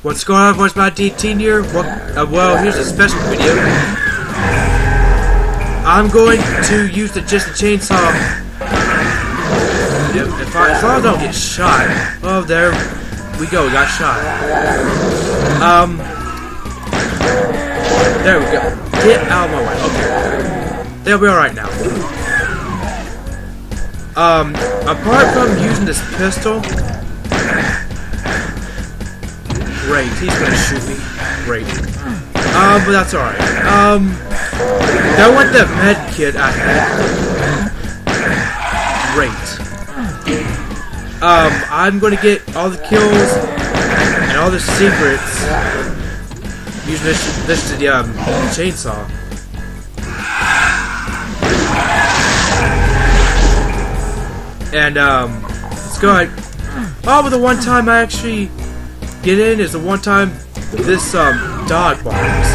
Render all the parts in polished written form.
What's going on, voice about D18 here? Well, here's a special video. I'm going to use just the chainsaw. As long as I don't get shot. Oh, there we go. We got shot. There we go. Get out of my way. Okay. They'll be alright now. Apart from using this pistol. Great, he's gonna shoot me. Great. But that's alright. I want the med kit I had. Great. I'm gonna get all the kills and all the secrets using this to the chainsaw. And let's go ahead. Oh, but the one time I actually get in is the one time this dog barks.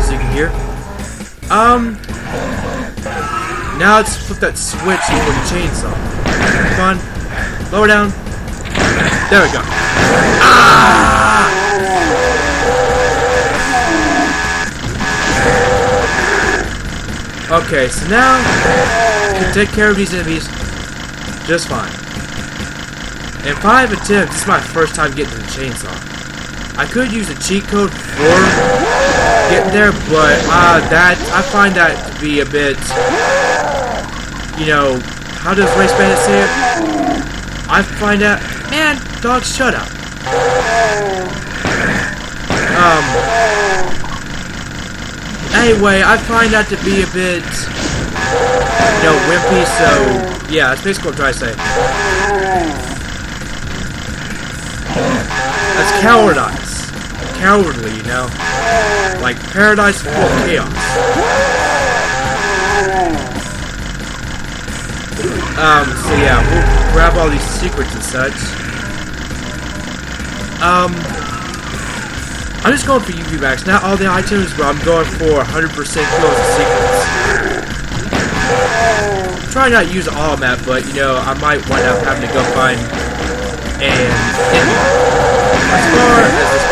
So you can hear. Now let's flip that switch for the chainsaw. Come on. Lower down. There we go. Ah! Okay, so now we can take care of these enemies just fine. In 5 attempts, this is my first time getting to the chainsaw. I could use a cheat code for getting there, but I find that to be a bit, you know, how does Race Bandit say it? I find that, man, dog, shut up. Anyway, I find that to be a bit, you know, wimpy, so, yeah, that's basically what I'm trying to say. That's cowardice. Cowardly, you know? Like paradise full of chaos. So yeah, we'll grab all these secrets and such. I'm just going for UV max, not all the items, but I'm going for 100% kills and secrets. Try not to use all of that, but you know, I might wind up having to go find an enemy. As far as this goes.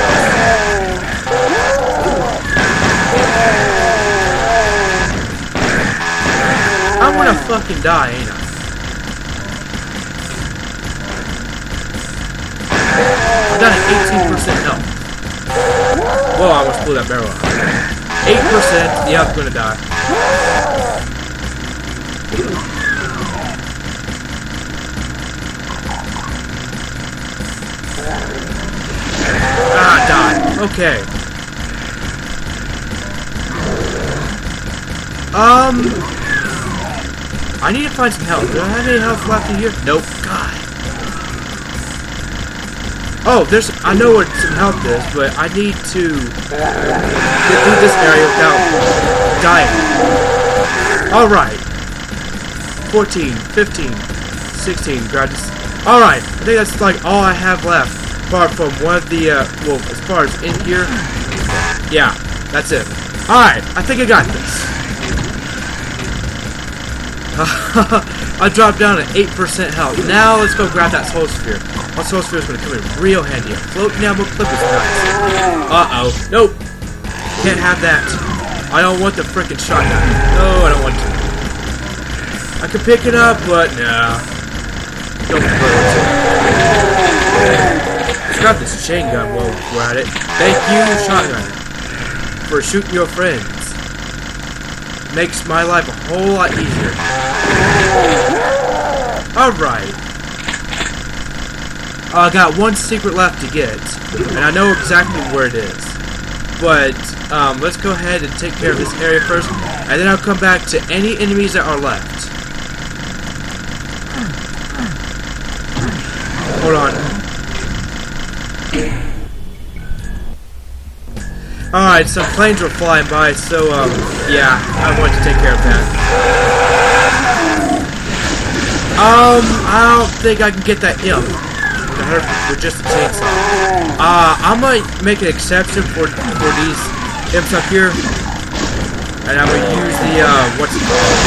I'm gonna fucking die, ain't I? I'm down at 18% health. Whoa, I almost blew that barrel out. 8%, yeah, I'm gonna die. Ah, died. Okay. I need to find some health. Do I have any health left in here? Nope. God. Oh, I know where some health is, but I need to get through this area without dying. Alright. 14, 15, 16, grab this. Alright, I think that's like all I have left. Apart from one of the, well, as far as in here. Yeah, that's it. Alright, I think I got this. I dropped down at 8% health. Now let's go grab that soul sphere. My soul sphere is going to come in real handy. Floating down with clip is nice. Uh-oh. Nope. Can't have that. I don't want the frickin' shotgun. No, I don't want to. I can pick it up, but nah. Don't prefer it. Let's grab this chain gun while we're at it. Thank you, shotgun, for shooting your friends. Makes my life a whole lot easier. Alright. I got one secret left to get, and I know exactly where it is. But, let's go ahead and take care of this area first, and then I'll come back to any enemies that are left. Hold on. Alright, some planes were flying by, so, yeah, I want to take care of that. I don't think I can get that imp with just a chainsaw. I might make an exception for these imps up here, and I'm gonna use the, what's it called?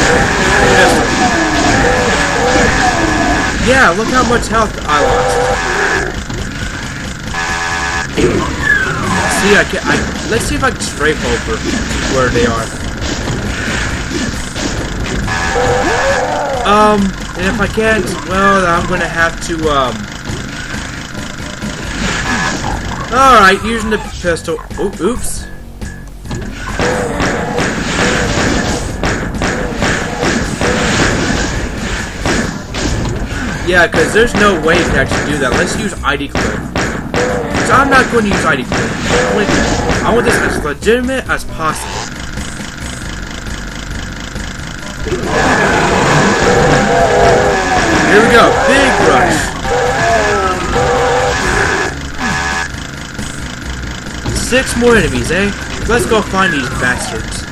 Yeah, look how much health I lost. see, let's see if I can strafe over where they are. And if I can't, well, I'm gonna have to, alright, using the pistol. Oh, oops. Yeah, because there's no way to actually do that. Let's use ID clear. So I'm not going to use ID clear. I want this as legitimate as possible. Here we go. Big rush. Six more enemies, eh? Let's go find these bastards.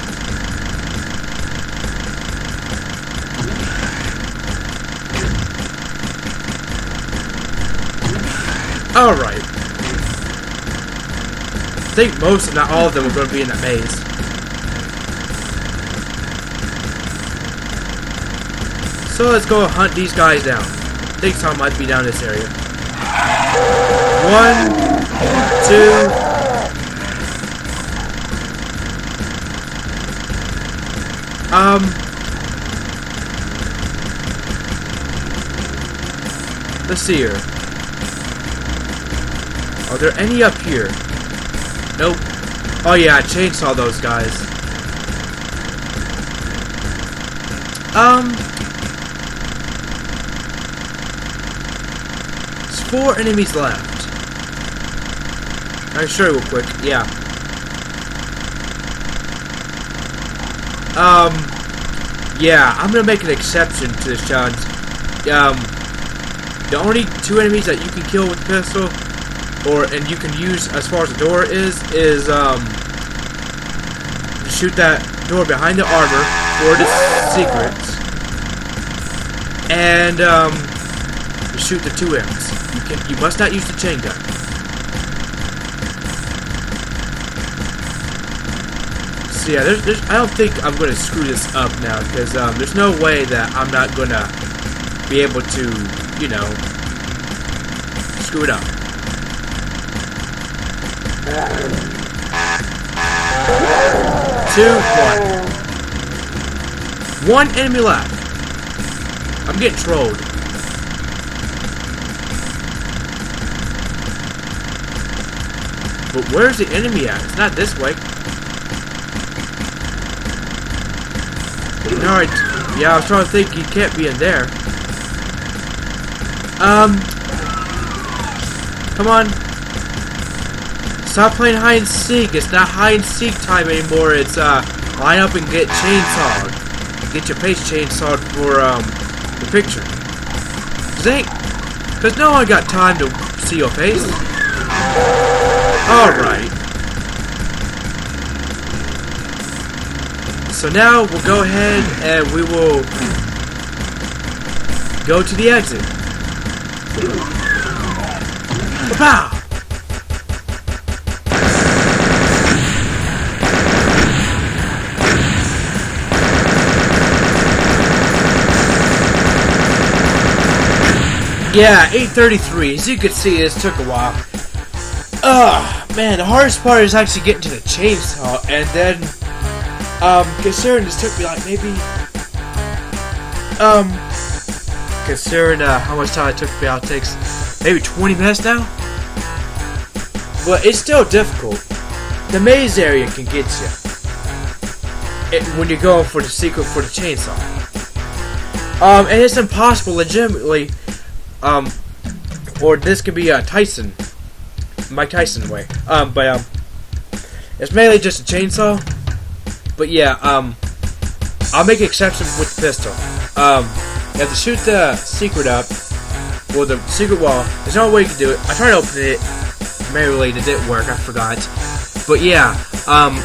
Alright. I think most, if not all of them, are going to be in that maze. So let's go hunt these guys down. I think some might be down this area. 1, 2. Let's see here. Are there any up here? Nope. Oh yeah, I chainsaw those guys. There's 4 enemies left. I'll show you real quick. Yeah. Yeah, I'm gonna make an exception to this challenge. The only 2 enemies that you can kill with the pistol, and you can use as far as the door is to shoot that door behind the armor for the secrets, and to shoot the 2 M's. You must not use the chain gun. So yeah, I don't think I'm gonna screw this up now, because there's no way that I'm not gonna be able to, you know, screw it up. 2, 1. 1 enemy left. I'm getting trolled. But where's the enemy at? It's not this way. Alright. Yeah, I was trying to think he can't be in there. Come on. Stop playing hide and seek. It's not hide and seek time anymore. It's line up and get chainsawed. Get your face chainsawed for the picture. Cause no one got time to see your face. Alright. So now we'll go ahead and we will go to the exit. Pow! Yeah, 8:33. As you can see, this took a while. Man, the hardest part is actually getting to the chainsaw, and then, considering this took me like maybe, considering how much time it took me, it takes maybe 20 minutes now. But it's still difficult. The maze area can get you when you're going for the secret for the chainsaw. And it's impossible, legitimately. Or this could be Tyson, Mike Tyson way. But it's mainly just a chainsaw. But yeah, I'll make an exception with the pistol. You have to shoot the secret up, or the secret wall. There's no way you can do it. I tried to open it manually, it didn't work. I forgot. But yeah,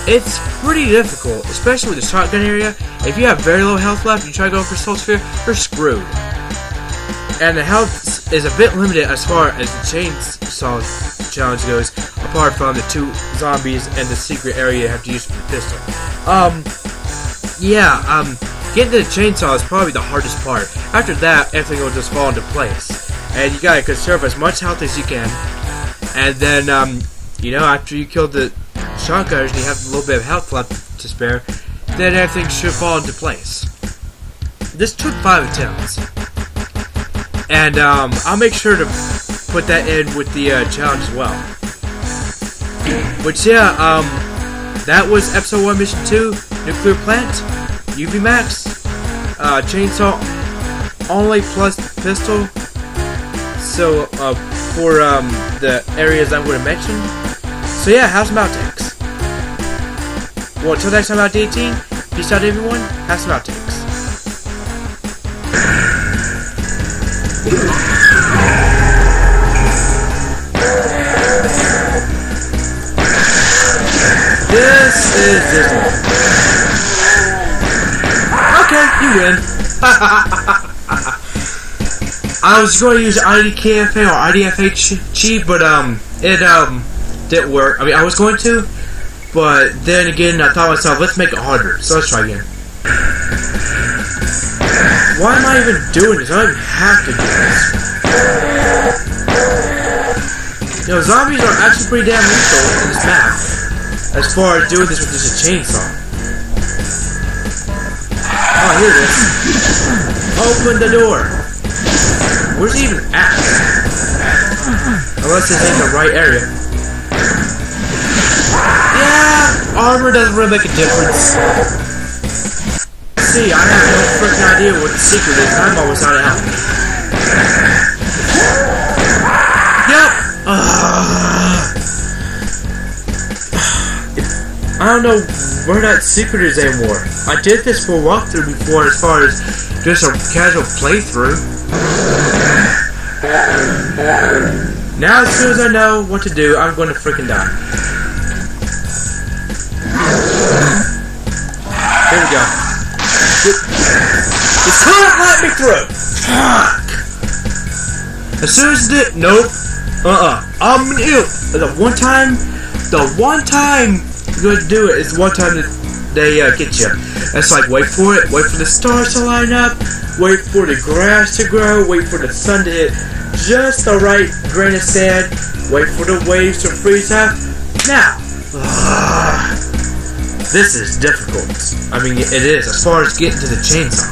it's pretty difficult, especially with the shotgun area. If you have very low health left, and you try to go for Soul Sphere, you're screwed. And the health is a bit limited as far as the chainsaw challenge goes, apart from the 2 zombies and the secret area you have to use for the pistol. Getting to the chainsaw is probably the hardest part. After that, everything will just fall into place. And you gotta conserve as much health as you can. And then, You know, after you kill the shotgunners and you have a little bit of health left to spare, then everything should fall into place. This took 5 attempts. And I'll make sure to put that in with the challenge as well. But yeah, that was episode 1, mission 2, nuclear plant, UV max, chainsaw only plus pistol. So for the areas I'm going to mention. So yeah, have some outtakes. Well, until next time, out 18. Peace out, everyone. Have some outtakes. This is Disney. Okay, you win. I was going to use IDKFA or IDFH, but it didn't work. I mean, I was going to, but then again, I thought to myself, let's make it harder. So let's try again. Why am I even doing this? I don't even have to do this. You know, zombies are actually pretty damn lethal in this map, as far as doing this with just a chainsaw. Oh, I hear this. Open the door. Where's he even at? Unless it's in the right area. Yeah, armor doesn't really make a difference. See, I have no freaking idea what the secret is. I'm always out of help. Yep. I don't know where that secret is anymore. I did this for a walkthrough before, as far as just a casual playthrough. Now, as soon as I know what to do, I'm going to freaking die. Here we go. It's not let me through. Fuck. As soon as it did, nope. I'm ill. The one time you're going to do it is the one time that they get you. It's like, wait for it, wait for the stars to line up, wait for the grass to grow, wait for the sun to hit just the right grain of sand, wait for the waves to freeze out. Now, this is difficult. I mean, it is, as far as getting to the chainsaw.